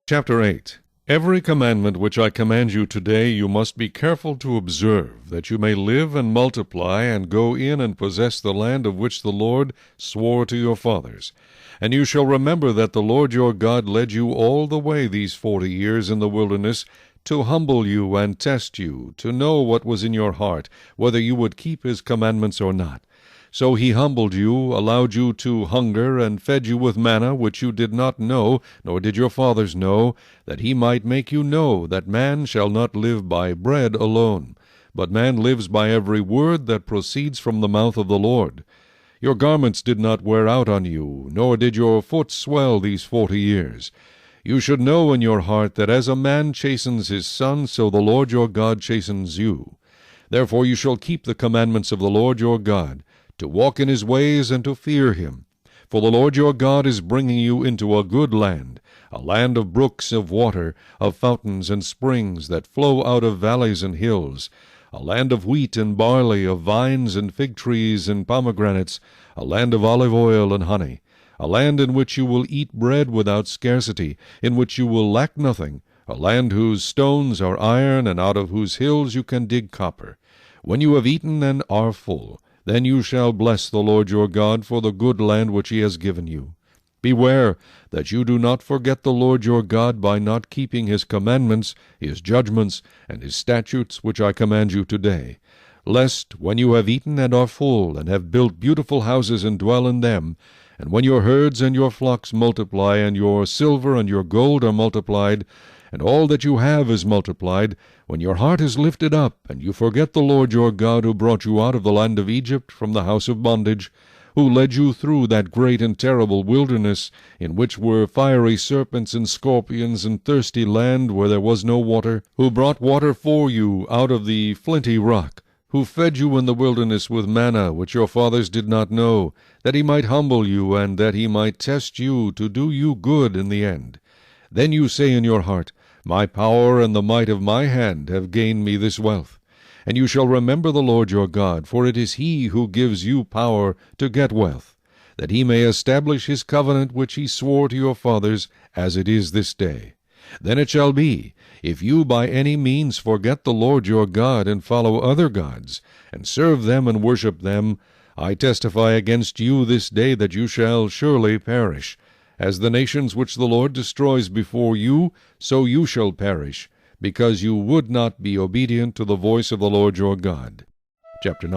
Chapter 8. Every commandment which I command you today you must be careful to observe, that you may live and multiply, and go in and possess the land of which the Lord swore to your fathers. And you shall remember that the Lord your God led you all the way these 40 years in the wilderness, to humble you and test you, to know what was in your heart, whether you would keep his commandments or not. So he humbled you, allowed you to hunger, and fed you with manna, which you did not know, nor did your fathers know, that he might make you know that man shall not live by bread alone, but man lives by every word that proceeds from the mouth of the Lord. Your garments did not wear out on you, nor did your foot swell these 40 years. You should know in your heart that as a man chastens his son, so the Lord your God chastens you. Therefore you shall keep the commandments of the Lord your God, to walk in his ways and to fear him. For the Lord your God is bringing you into a good land, a land of brooks of water, of fountains and springs that flow out of valleys and hills, a land of wheat and barley, of vines and fig trees and pomegranates, a land of olive oil and honey, a land in which you will eat bread without scarcity, in which you will lack nothing, a land whose stones are iron, and out of whose hills you can dig copper. When you have eaten and are full, then you shall bless the Lord your God for the good land which he has given you. Beware that you do not forget the Lord your God by not keeping his commandments, his judgments, and his statutes which I command you today, lest, when you have eaten and are full, and have built beautiful houses and dwell in them, and when your herds and your flocks multiply, and your silver and your gold are multiplied, and all that you have is multiplied, when your heart is lifted up, and you forget the Lord your God who brought you out of the land of Egypt from the house of bondage, who led you through that great and terrible wilderness, in which were fiery serpents and scorpions, and thirsty land where there was no water, who brought water for you out of the flinty rock, who fed you in the wilderness with manna which your fathers did not know, that he might humble you, and that he might test you, to do you good in the end. Then you say in your heart, My power and the might of my hand have gained me this wealth. And you shall remember the Lord your God, for it is he who gives you power to get wealth, that he may establish his covenant which he swore to your fathers, as it is this day. Then it shall be, if you by any means forget the Lord your God, and follow other gods, and serve them and worship them, I testify against you this day that you shall surely perish. As the nations which the Lord destroys before you, so you shall perish, because you would not be obedient to the voice of the Lord your God. Chapter 9.